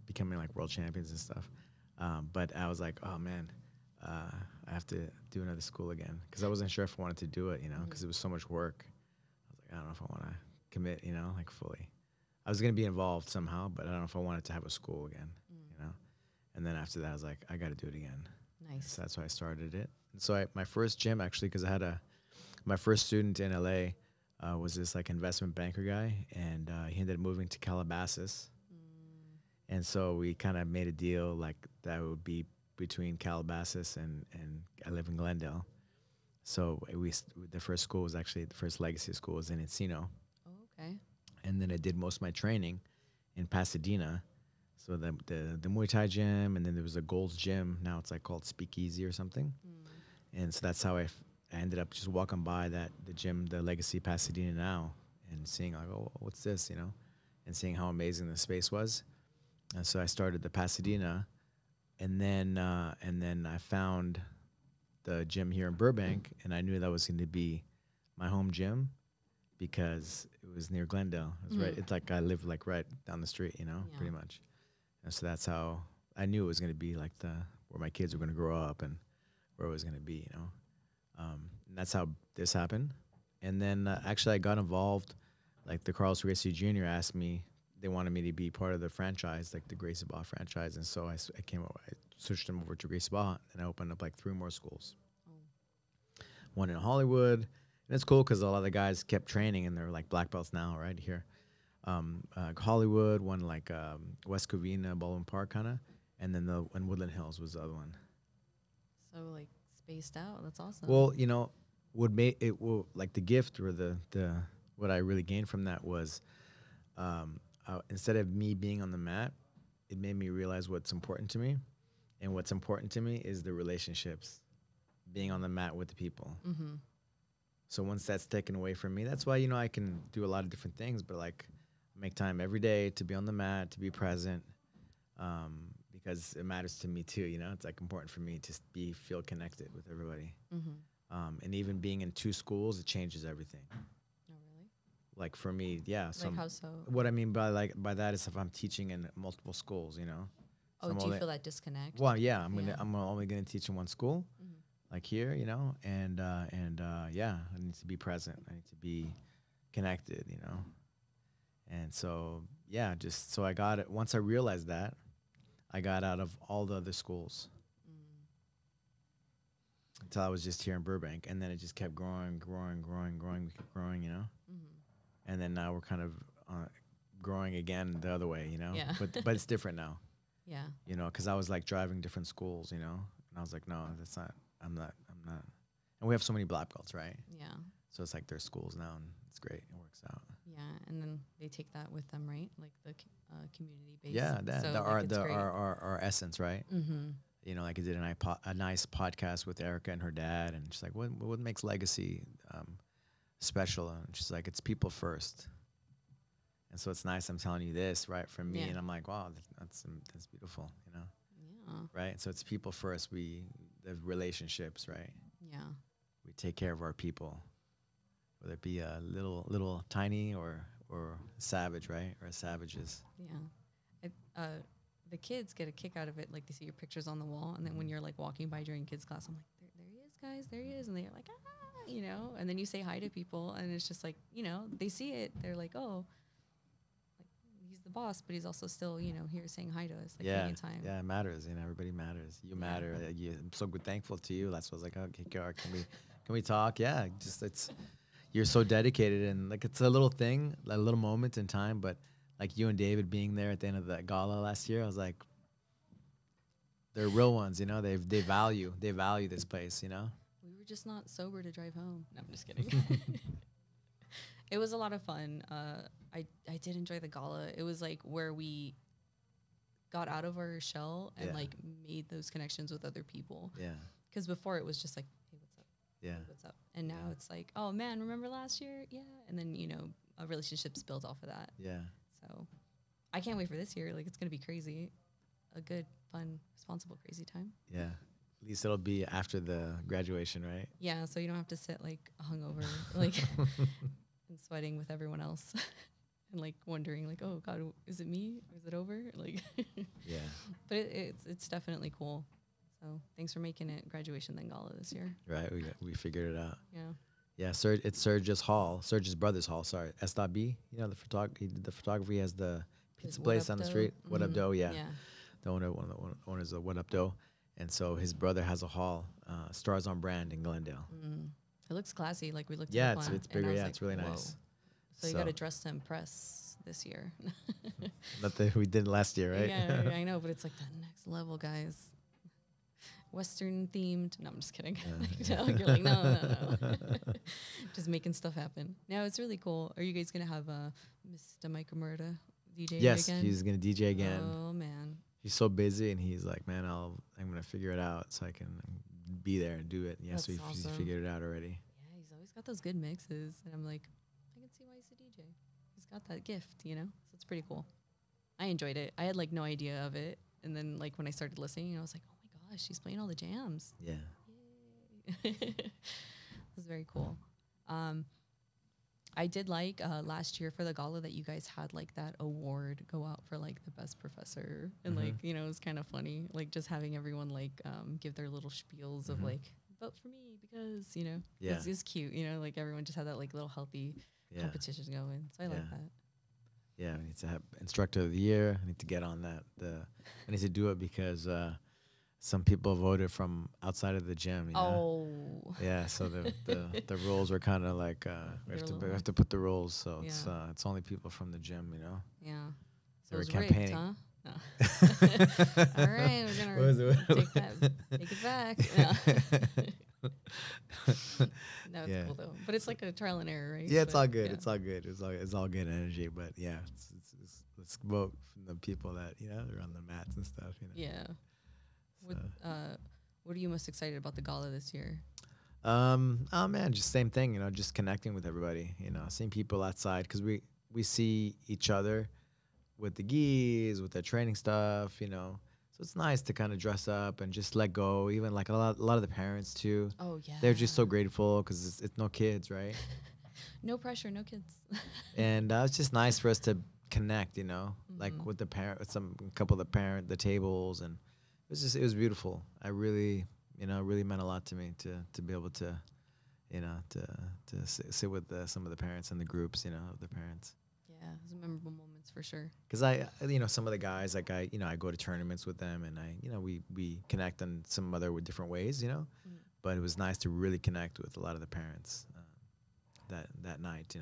becoming like world champions and stuff. But I was like, oh man, I have to do another school again because I wasn't sure if I wanted to do it. You know, because it was so much work. I was like, I don't know if I want to commit. You know, like fully. I was gonna be involved somehow, but I don't know if I wanted to have a school again. You know, and then after that, I was like, I got to do it again. Nice. So that's why I started it. And so my first gym actually, because I had my first student in LA was this like investment banker guy, and he ended up moving to Calabasas. And so we kind of made a deal like that would be between Calabasas and I live in Glendale. So the first school was actually the first legacy school was in Encino. Oh, okay. And then I did most of my training in Pasadena. So the Muay Thai gym, and then there was a Gold's Gym. Now it's like called Speakeasy or something. And so that's how I ended up just walking by the gym, the Legacy Pasadena now, and seeing like, oh, what's this, you know, and seeing how amazing the space was. And so I started the Pasadena, and then I found the gym here in Burbank, and I knew that was going to be my home gym because it was near Glendale. It was right. It's like I live like right down the street, you know, pretty much. And so that's how I knew it was going to be like where my kids were going to grow up and where it was going to be, you know. And that's how this happened. And then actually I got involved, like the Carlos Gracie Jr. asked me, they wanted me to be part of the franchise, like the Gracie Barra franchise. And so I switched them over to Gracie Barra, and I opened up like 3 more schools. One in Hollywood. And it's cool because a lot of the guys kept training, and they're like black belts now, right here. Hollywood, one like West Covina, Baldwin Park kind of. And then and Woodland Hills was the other one. So like spaced out. That's awesome. Well, you know, like the gift or the what I really gained from that was instead of me being on the mat, it made me realize what's important to me. And what's important to me is the relationships, being on the mat with the people. Mm-hmm. So once that's taken away from me, that's why, you know, I can do a lot of different things, but like make time every day to be on the mat, to be present, because it matters to me too, you know. It's like important for me to feel connected with everybody. Mm-hmm. And even being in 2 schools, it changes everything. Oh, really? Like for me, yeah. So like how so? What I mean by that is if I'm teaching in multiple schools, you know. Oh, do you feel that disconnect? Well, yeah, I'm only gonna teach in one school, like here, you know, and yeah, I need to be present. I need to be connected, you know. And so yeah, just so I got it. Once I realized that, I got out of all the other schools until I was just here in Burbank, and then it just kept growing, we kept growing, you know. And then now we're kind of growing again the other way, you know. Yeah. But it's different now. Yeah. You know, because I was like driving different schools, you know, and I was like, no, that's not. I'm not. And we have so many black belts, right? Yeah. So it's like their schools now, and it's great. It works out. Yeah, and then they take that with them, right? Like the community based. Yeah, So our essence, right? Mm-hmm. You know, like I did a nice podcast with Erica and her dad, and she's like, what makes Legacy special? And she's like, it's people first. And so it's nice I'm telling you this, right, from me. And I'm like, wow, that's beautiful, you know? Yeah. Right? So it's people first. The relationships, right? Yeah. We take care of our people, whether it be a little tiny or savage, right? Or savages. Yeah. The kids get a kick out of it. Like they see your pictures on the wall. And then when you're like walking by during kids class, I'm like, there he is, guys. There he is. And they're like, you know, and then you say hi to people and it's just like, you know, they see it. They're like, oh, he's the boss, but he's also still, you know, here saying hi to us. Like making time. Yeah, it matters. You know, everybody matters. You matter. I'm so thankful to you. That's what I was like, okay, Chiara, can we talk? Yeah, just you're so dedicated, and like it's a little thing, a little moment in time, but like you and David being there at the end of the gala last year, I was like, they're real ones, you know. They value this place, you know. We were just not sober to drive home. No, I'm just kidding. It was a lot of fun. I did enjoy the gala. It was like where we got out of our shell and like made those connections with other people. Yeah. Because before it was just like, hey, what's up? Yeah. Hey, what's up? And now it's like, oh man, remember last year? Yeah. And then, you know, relationships built off of that. Yeah. So I can't wait for this year. Like it's gonna be crazy. A good fun, responsible, crazy time. Yeah. At least it'll be after the graduation, right? Yeah, so you don't have to sit like hungover, like and sweating with everyone else, and like wondering like, oh God, is it me? Is it over? Like, Yeah. but it's definitely cool. So thanks for making it graduation then gala this year. Right. We figured it out. Yeah. Yeah. It's Serge's hall, Serge's brother's hall. Sorry, S.B. You know, the photography has the pizza What place Up on the Dough? street. What Up Dough? Yeah. Yeah. The owner, one of the owners of What Up Dough, and so his brother has a hall, Stars on Brand in Glendale. It looks classy. Like we looked Yeah, at the plan, it's and I bigger. was Yeah, like, it's really whoa. nice. So you got to dress to impress this year. Not that we did last year, right? Yeah, I know, but it's like the next level, guys. Western themed. No, I'm just kidding. No, you're like, no. Just making stuff happen. No, it's really cool. Are you guys gonna have Mr. Mike Murda DJ Yes, again? he's gonna DJ again. Oh man. He's so busy, and he's like, man, I'm gonna figure it out so I can be there and do it. Yeah, so That's he's awesome. figured it out already. Yeah, he's always got those good mixes, and I'm like, I can see why he's a DJ. He's got that gift, you know. So it's pretty cool. I enjoyed it. I had like no idea of it, and then like when I started listening, I was like, oh my gosh, she's playing all the jams. Yeah. Yay. It was very cool. I did like last year for the gala that you guys had like that award go out for like the best professor, and like, you know, it was kind of funny, like just having everyone like give their little spiels of like, vote for me because, you know, Yeah. it's cute, you know, like everyone just had that like little healthy competition going. So I like that. Yeah, I need to have instructor of the year. I need to get on that. I need to do it because some people voted from outside of the gym. You know? Oh. Yeah, so the rules were kind of like we have to put the rules, so it's only people from the gym, you know. Yeah. So we're rigged, campaigning. huh? No. All right, we're gonna take it back. No, it's cool though. But it's like a trial and error, right? Yeah, it's but, all good. yeah. It's all good. It's all good energy. But yeah, let's vote from the people that are on the mats and stuff. You know. Yeah. What are you most excited about the gala this year? Oh man, just same thing. Just connecting with everybody. Seeing people outside because we see each other with the gis, with the training stuff. So it's nice to kind of dress up and just let go. Even like a lot of the parents too. Oh yeah. They're just so grateful because it's no kids, right? No pressure, no kids. And it's just nice for us to connect, like with the couple of the tables, and it was beautiful. I really, really meant a lot to me to be able to, to sit with some of the parents and the groups, of the parents. Yeah, it was memorable moments for sure. Because some of the guys, like I go to tournaments with them, and we connect on some other different ways, But it was nice to really connect with a lot of the parents that night,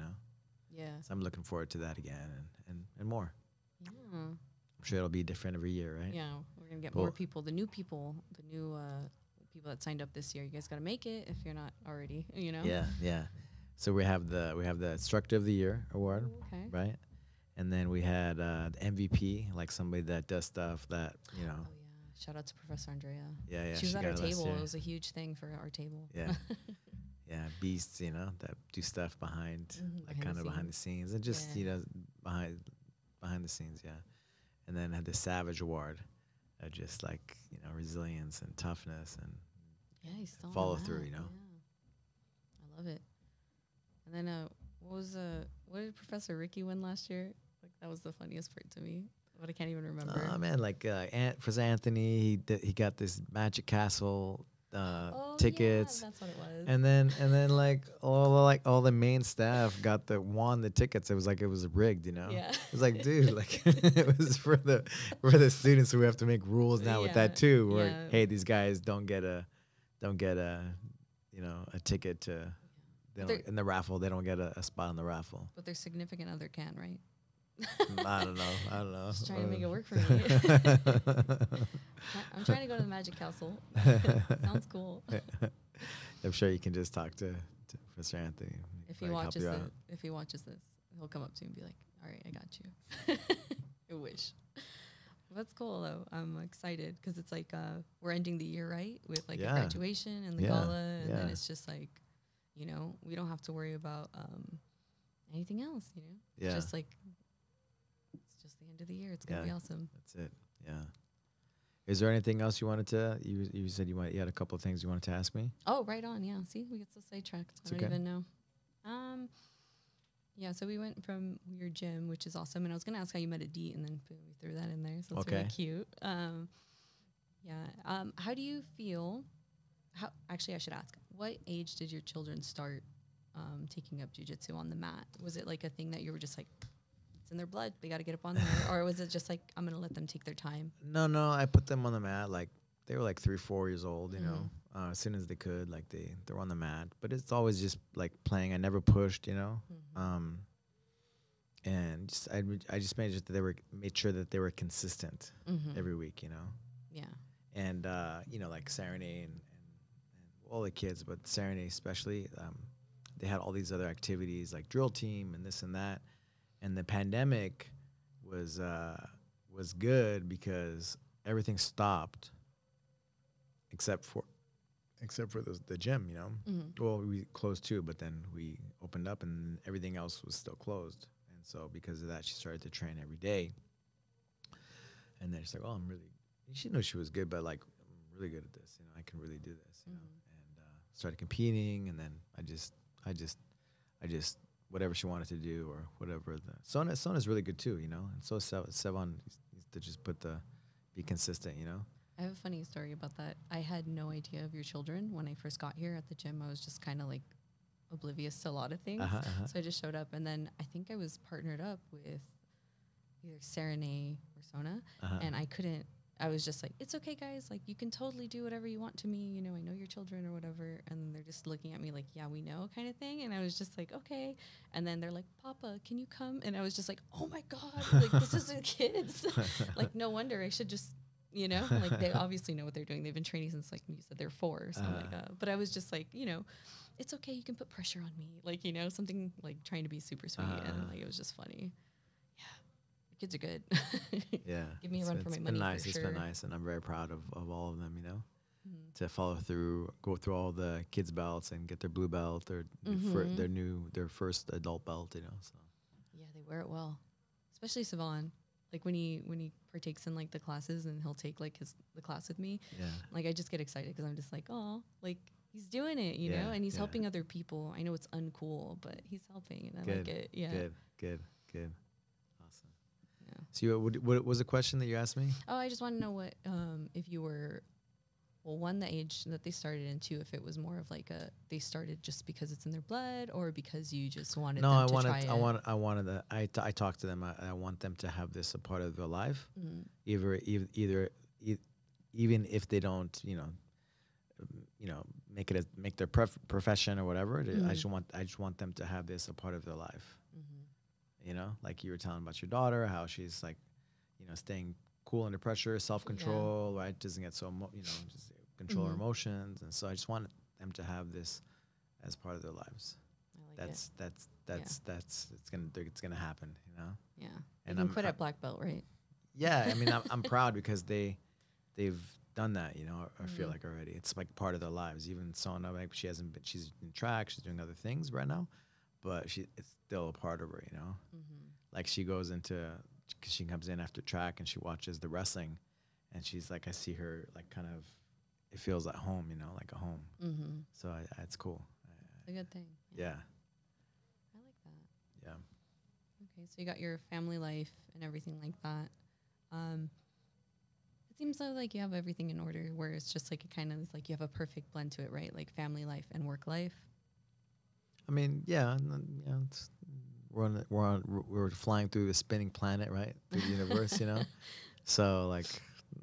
Yeah. So I'm looking forward to that again and more. Yeah. I'm sure it'll be different every year, right? Yeah, we're gonna get more people. The new people that signed up this year. You guys got to make it if you're not already. Yeah. So we have the Instructor of the Year award, right? And then we had the MVP, like somebody that does stuff that Oh yeah! Shout out to Professor Andrea. Yeah. She was at our table. Year. It was a huge thing for our table. Yeah. Yeah, beasts, that do stuff behind, like kind of behind the scenes, and just behind the scenes, yeah. And then had the Savage Award, just like resilience and toughness and follow through, Yeah, I love it. And then what did Professor Ricky win last year? Like that was the funniest part to me, but I can't even remember. Oh man, like Professor Anthony, he got this Magic Castle. Tickets. Yeah, that's what it was. And then like all the main staff won the tickets. It was like it was rigged, Yeah. It was like, dude, like it was for the students who have to make rules now with that too. Where hey, these guys don't get a ticket to in the raffle. They don't get a spot in the raffle. But their significant other can, right? I don't know. Just trying to make it work for me. I'm trying to go to the Magic Castle. Sounds cool. I'm sure you can just talk to Professor Anthony. If he watches this, he'll come up to you and be like, "All right, I got you." I wish. That's cool though. I'm excited because it's like we're ending the year right with like a graduation and the gala, and then it's just like, we don't have to worry about anything else. Yeah. Just like. Just the end of the year. It's going to be awesome. That's it. Yeah. Is there anything else you wanted to? You said you had a couple of things you wanted to ask me. Oh, right on. Yeah. See, we get so sidetracked. It's I don't okay. even know. Um, yeah. So we went from your gym, which is awesome, and I was gonna ask how you met Adit, and then boom, we threw that in there. So it's really Okay. cute. Yeah. How do you feel? How actually, I should ask. What age did your children start taking up jujitsu on the mat? Was it like a thing that you were just like, it's in their blood, they got to get up on there, or was it just like I'm gonna let them take their time? No, no. I put them on the mat. Like they were like 3, 4 years old. You know, Mm-hmm. as soon as they could, like they were on the mat. But it's always just like playing. I never pushed. You know. Mm-hmm. And just I just made sure that made sure that they were consistent Mm-hmm. every week. You know. Yeah. And you know, like Serenade and all the kids, but Serenade especially, they had all these other activities like drill team and this and that. And the pandemic was good because everything stopped except for the gym. You know, Mm-hmm. well we closed too, but then we opened up and everything else was still closed. And so because of that, she started to train every day. And then she's like, "Oh, I'm really." She knew she was good, but like, I'm really good at this. You know, I can really do this. You know, Mm-hmm. and started competing, and then I just whatever she wanted to do or whatever. The Sona's really good too. You know, and so Sevon needs to just be consistent. You know. I have a funny story about that. I had no idea of your children when I first got here at the gym. I was just kind of like oblivious to a lot of things. So I just showed up, and then I think I was partnered up with either Serenade or Sona, and I couldn't. I was just like, it's okay, guys. Like, you can totally do whatever you want to me. You know, I know your children or whatever. And they're just looking at me like, yeah, we know, kind of thing. And I was just like, okay. And then they're like, Papa, can you come? And I was just like, oh my God, like, this is the kids. Like, no wonder I should just, like, they obviously know what they're doing. They've been training since, like, you said they're 4. So I'm like, but I was just like, it's okay. You can put pressure on me. Like, something like trying to be super sweet. And like, it was just funny. The kids are good. Yeah, Give me a run for my it's money. been nice. For It's sure. been nice, and I'm very proud of all of them. You know, Mm-hmm. to follow through, go through all the kids' belts and get their blue belt or their first adult belt. You know, so Yeah, they wear it well, especially Savon. Like when he partakes in like the classes and he'll take like the class with me. yeah, Like I just get excited because I'm just like, oh, like he's doing it, Yeah, and he's yeah. helping other people. I know it's uncool, but he's helping, and I like it. Yeah. good, awesome. Yeah. So what was the question that you asked me? Oh, I just want to know what if you were, well, one, the age that they started, and two, if it was more of like they started just because it's in their blood, or because you just wanted No, them to try it. I wanted that. I talked to them. I want them to have this a part of their life, Mm. even if they don't, make their profession or whatever. I just want them to have this a part of their life. Mm-hmm. You know, like you were telling about your daughter, how she's like, staying cool under pressure, self-control, right? Doesn't get so, just control her emotions. And so I just want them to have this as part of their lives. I like it. It's gonna happen, you know? Yeah. And You can quit at black belt, right? Yeah. I mean, I'm proud because they've done that, I feel like already. It's like part of their lives. Even Sona, like she's in track, she's doing other things right now, but it's still a part of her, Mm-hmm. Like she goes cause she comes in after track and she watches the wrestling, and she's like, I see her like kind of, it feels at home, like a home. Mm-hmm. So it's cool. It's a good thing. Yeah. I like that. Yeah. Okay, so you got your family life and everything like that. It seems like you have everything in order, where it's just like it kind of is like you have a perfect blend to it, right? Like family life and work life. I mean, yeah, it's, we're flying through the spinning planet, right? Through the universe, So like,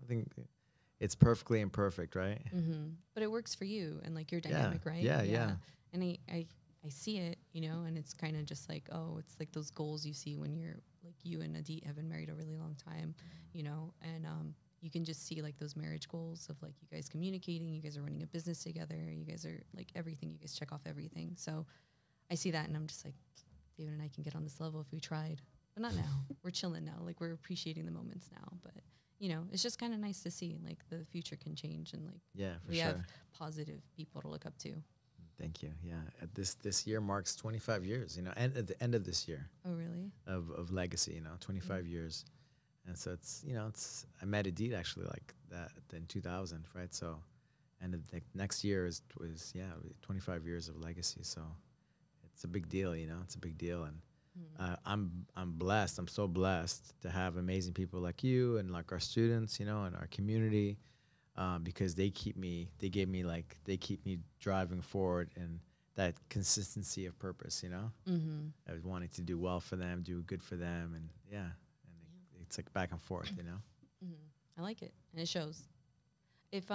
I think it's perfectly imperfect, right? Mm-hmm. But it works for you and like your dynamic, right? Yeah. And I see it, and it's kind of just like, oh, it's like those goals you see when you're like you and Adit have been married a really long time, and you can just see like those marriage goals of like you guys communicating, you guys are running a business together, you guys are like everything, you guys check off everything. So I see that and I'm just like, David and I can get on this level if we tried, but not now. We're chilling now. Like we're appreciating the moments now, but it's just kind of nice to see like the future can change and like For we sure. have positive people to look up to. Thank you. Yeah, this year marks 25 years. And at the end of this year Oh, really? of legacy. 25 years, And so it's, it's I met Edith actually like that in 2000, right? So, and the next year was 25 years of legacy. So it's a big deal, it's a big deal. And I'm blessed. I'm so blessed to have amazing people like you and like our students, and our community, because they keep me driving forward and that consistency of purpose, I was wanting to do well for them, do good for them, and it's like back and forth, I like it, and it shows. If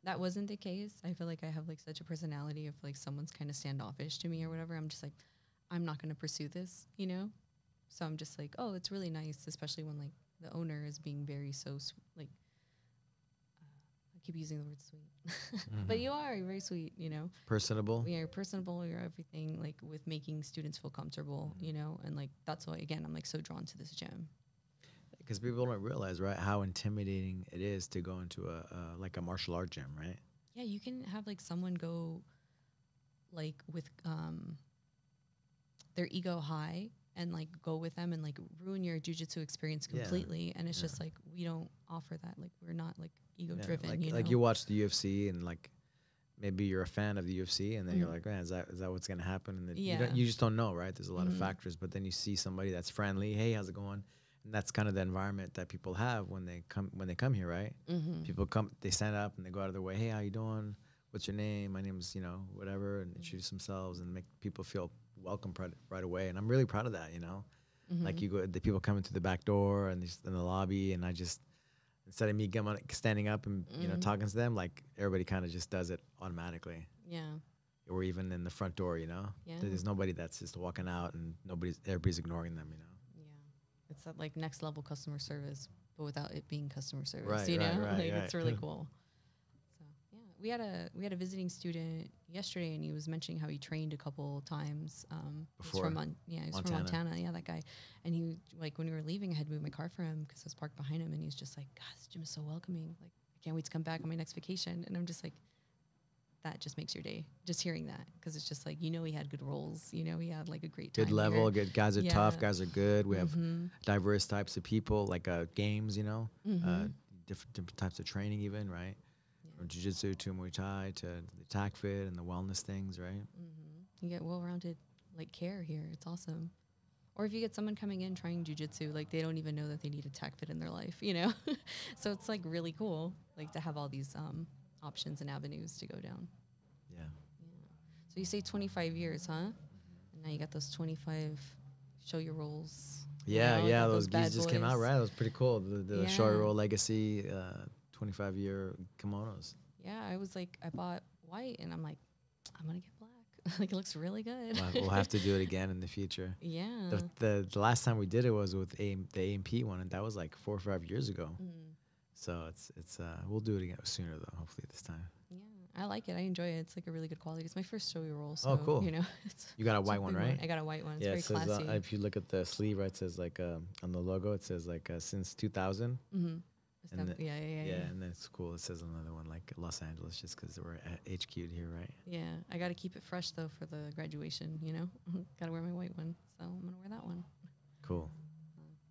that wasn't the case, I feel like I have like such a personality. If like someone's kind of standoffish to me or whatever, I'm just like, I'm not going to pursue this, So I'm just like, oh, it's really nice, especially when like the owner is being very like, I keep using the word sweet, but you're very sweet, Personable. We are personable. You're everything, like with making students feel comfortable, and like that's why again I'm like so drawn to this gym. Because people don't realize, right, how intimidating it is to go into like a martial art gym, right? Yeah, you can have like someone go like with their ego high and like go with them and like ruin your jujitsu experience completely. And it's just like we don't offer that. Like we're not like ego driven. Like you watch the UFC and like maybe you're a fan of the UFC and then you're like, man, is that what's gonna happen? And then you just don't know, right? There's a lot of factors, but then you see somebody that's friendly. Hey, how's it going? And that's kind of the environment that people have when they come here, right? People come, they stand up and they go out of their way. Hey, how you doing? What's your name? My name's whatever, and introduce themselves and make people feel welcome right away. And I'm really proud of that. Like the people coming through the back door and in the lobby, and I just instead of me standing up and talking to them, like everybody kind of just does it automatically. Yeah. Or even in the front door, Yeah. There's nobody that's just walking out and everybody's ignoring them, Yeah. It's that like next level customer service, but without it being customer service, right, It's really cool. So yeah, we had a visiting student yesterday, and he was mentioning how he trained a couple times. Before, he's from Montana. Yeah, that guy. And he like when we were leaving, I had moved my car for him because I was parked behind him, and he was just like, "God, this gym is so welcoming. Like, I can't wait to come back on my next vacation." And I'm just like, that just makes your day, just hearing that, because it's just like, he had good roles, he had like a great time good level, here. Good guys are tough, guys are good. We have diverse types of people, like games, different types of training even, right? From jiu-jitsu to Muay Thai to the tac fit and the wellness things, right? You get well-rounded like care here. It's awesome. Or if you get someone coming in trying jiu-jitsu, like they don't even know that they need a tac fit in their life, So it's like really cool, like to have all these options and avenues to go down. Yeah. So you say 25 years, huh? And now you got those 25 show your rolls. Yeah. Those gis just came out, right? That was pretty cool. The show your roll legacy 25-year kimonos. Yeah, I was like, I bought white, and I'm like, I'm gonna get black. Like it looks really good. We'll have to do it again in the future. Yeah. The last time we did it was with the A&P one, and that was like 4 or 5 years ago. So it's we'll do it again sooner though, hopefully this time. Yeah, I like it. I enjoy it. It's like a really good quality. It's my first showy roll. So, oh, cool. You got a white one, right? I got a white one. It's very it says, classy. If you look at the sleeve, right, it says like on the logo, it says like since 2000. Yeah. And then it's cool. It says another one like Los Angeles, just because we're at HQ'd here, right? Yeah, I got to keep it fresh though for the graduation. Got to wear my white one, so I'm gonna wear that one. Cool.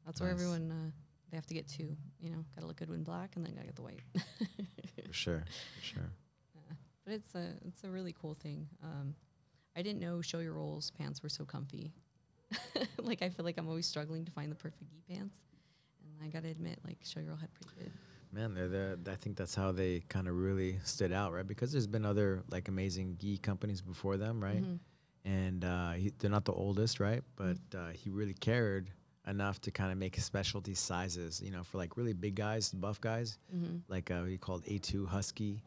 That's where everyone. They have to get two, got to look good in black and then got to get the white. For sure. But it's a really cool thing. I didn't know Show Your Rolls pants were so comfy. Like I feel like I'm always struggling to find the perfect gi pants. And I got to admit, like Show Your Roll had pretty good. Man, I think that's how they kind of really stood out, right? Because there's been other like amazing gi companies before them, right? And they're not the oldest, right? But he really cared enough to kind of make specialty sizes, for like really big guys, buff guys, like he called A2 Husky,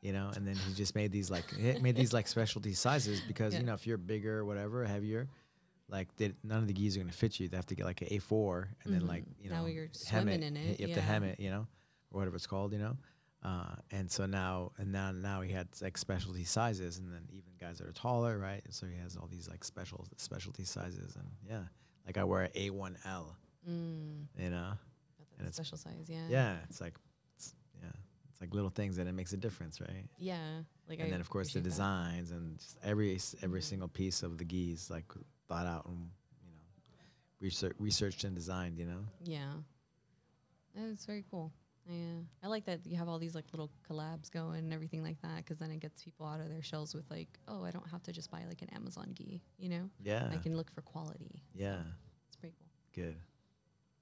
and then he just made these like specialty sizes because if you're bigger, whatever, heavier, like none of the gis are gonna fit you. They have to get like an A4 and then like now you're swimming in it. You have to hem it, or whatever it's called, and so now he had like specialty sizes, and then even guys that are taller, right? And so he has all these like specialty sizes, and like I wear an A1L, and it's special size, it's like little things, and it makes a difference, right? Yeah, like and then of course the designs and just every single piece of the gis like thought out and researched and designed, Yeah, It's very cool. Yeah, I like that you have all these like little collabs going and everything like that, because then it gets people out of their shells with like, oh, I don't have to just buy like an Amazon gi, you know? Yeah. I can look for quality. Yeah. So it's pretty cool. Good.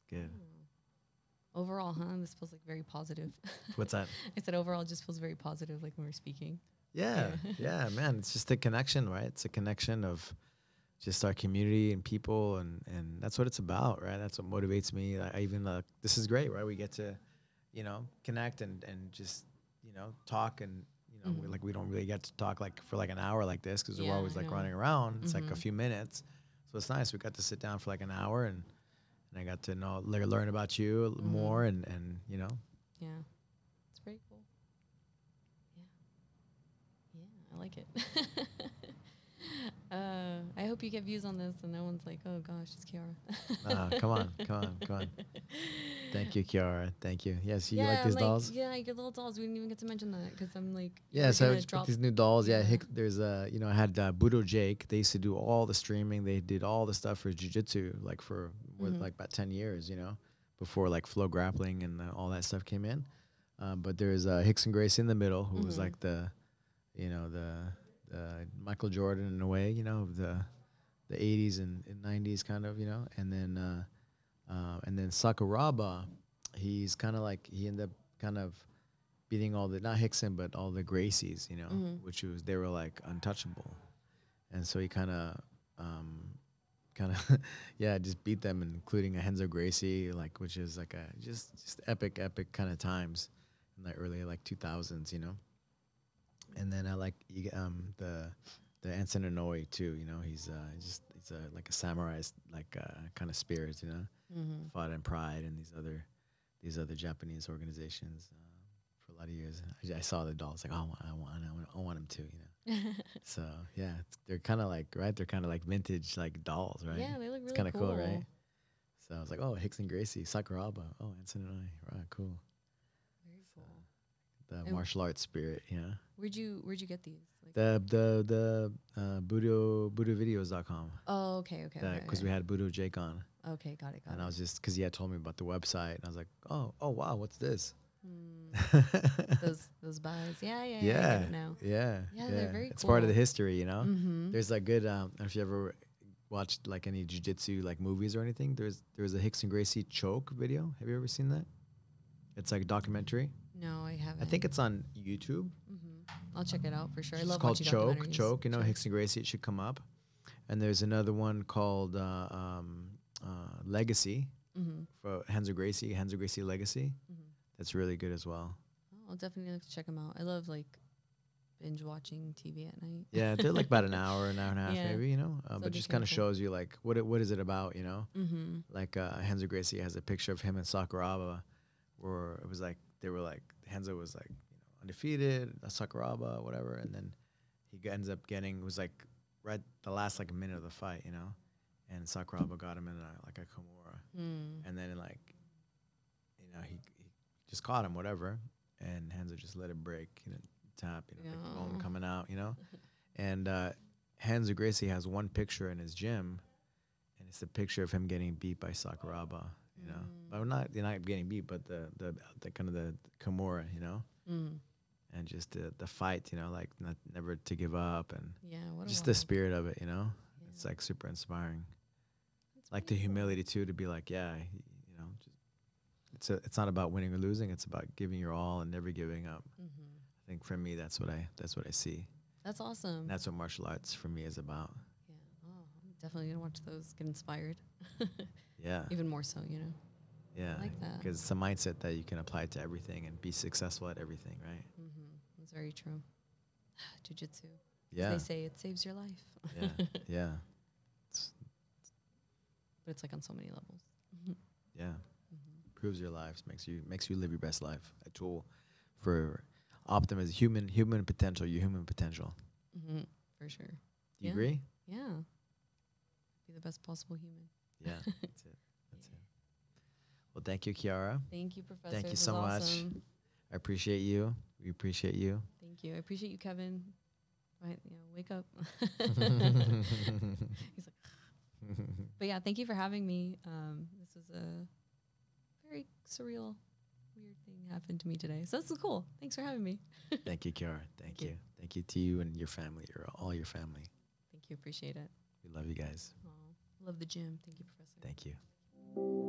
Good. Overall, this feels like very positive. What's that? I said overall it just feels very positive, like when we're speaking. Yeah. Yeah, man. It's just a connection, right? It's a connection of just our community and people, and that's what it's about, right? That's what motivates me. I even this is great, right? We get to, connect and just, talk, and we don't really get to talk like for like an hour like this, because we're Yeah, always I like know. running around. It's like a few minutes, so it's nice. We got to sit down for like an hour, and I got to learn about you more, and Yeah, it's pretty cool. Yeah, I like it. I hope you get views on this and no one's like, oh gosh, it's Chiara. Come on. Thank you, Chiara. Thank you. Yes, you Yeah, like these dolls? Yeah, your little dolls. We didn't even get to mention that because I'm like, Yeah, we're so I gonna just put drop. these new dolls. Yeah, Yeah. there's I had Budo Jake. They used to do all the streaming. They did all the stuff for jiu-jitsu, like for like about 10 years, before like flow grappling and all that stuff came in. But there's Hickson Gracie in the middle, who was like the Michael Jordan in a way, of the 80s and 90s kind of, and then Sakuraba, he's kind of like, he ended up kind of beating all the, not Hickson, but all the Gracies, which they were like untouchable. And so he kind of, yeah, just beat them, including a Henzo Gracie, like, which is like a, just epic kind of times in the early like 2000s, And then I like, the Anson Inouye too, he's like a samurai, like kind of spirit, fought in Pride and these other Japanese organizations for a lot of years. I saw the dolls, like, oh, I want them too, So yeah, they're kind of like, right, they're kind of like vintage like dolls, right? Yeah, they look really It's kind of cool. cool, right? So I was like, oh, Hickson Gracie, Sakuraba, oh, Anson Inouye, right, cool. Very cool. The And martial arts spirit, Where'd you get these? Like, the budovideos.com. oh, okay. Because we had Budo Jake on. Okay, got it. And I was just, because he had told me about the website, and I was like, oh wow, what's this? Those buys. Yeah. I Yeah, get it now. yeah. They're very It's cool. part of the history, Mm-hmm. There's like good, I don't know if you ever watched like any jiu-jitsu like movies or anything. There's a Hickson Gracie choke video. Have you ever seen that? It's like a documentary. No, I haven't. I think it's on YouTube. I'll check it out for sure. I It's love called watching Choke. documentaries. Choke. Hickson Gracie. It should come up. And there's another one called Legacy for Henzo Gracie Legacy. That's really good as well. Oh, I'll definitely have to check them out. I love like binge watching TV at night. Yeah, they're like about an hour and a half, Yeah. maybe, So but be just kind of careful. shows you like what is it about, Mm-hmm. Like Henzo Gracie has a picture of him and Sakuraba, where it was like they were like Henzo was like undefeated, Sakuraba whatever, and then he ends up getting, it was like right the last like minute of the fight, and Sakuraba got him in like a Kimura, and then like he just caught him whatever, and Henzo just let it break, tap, like bone coming out, and Henzo Gracie has one picture in his gym, and it's a picture of him getting beat by Sakuraba, but not getting beat, but the kind of the Kimura, and just the fight, like never to give up, and just the spirit of it, it's like super inspiring. That's like the humility too, to be like, it's not about winning or losing, it's about giving your all and never giving up. I think for me, that's what I see. That's awesome. And that's what martial arts for me is about. Yeah. Oh, I'm definitely gonna watch those. Get inspired. Yeah. Even more so, Yeah. I like that. Because it's a mindset that you can apply to everything and be successful at everything, right? That's very true. Jiu-jitsu. Yeah. They say it saves your life. Yeah. Yeah. But it's like on so many levels. Yeah. Improves your lives, makes you live your best life. A tool for optimism, human potential, your human potential. For sure. Do you agree? Yeah. Be the best possible human. Yeah, that's it. Well, thank you, Chiara. Thank you, Professor. Thank you This so was much. awesome. I appreciate you. We appreciate you. Thank you. I appreciate you, Kevin. Wake up. He's like, but yeah, thank you for having me. This was a very surreal weird thing happened to me today. So that's cool. Thanks for having me. Thank you, Chiara. Thank you. Thank you to you and your family, all your family. Thank you. Appreciate it. We love you guys. Love the gym. Thank you, Professor. Thank you.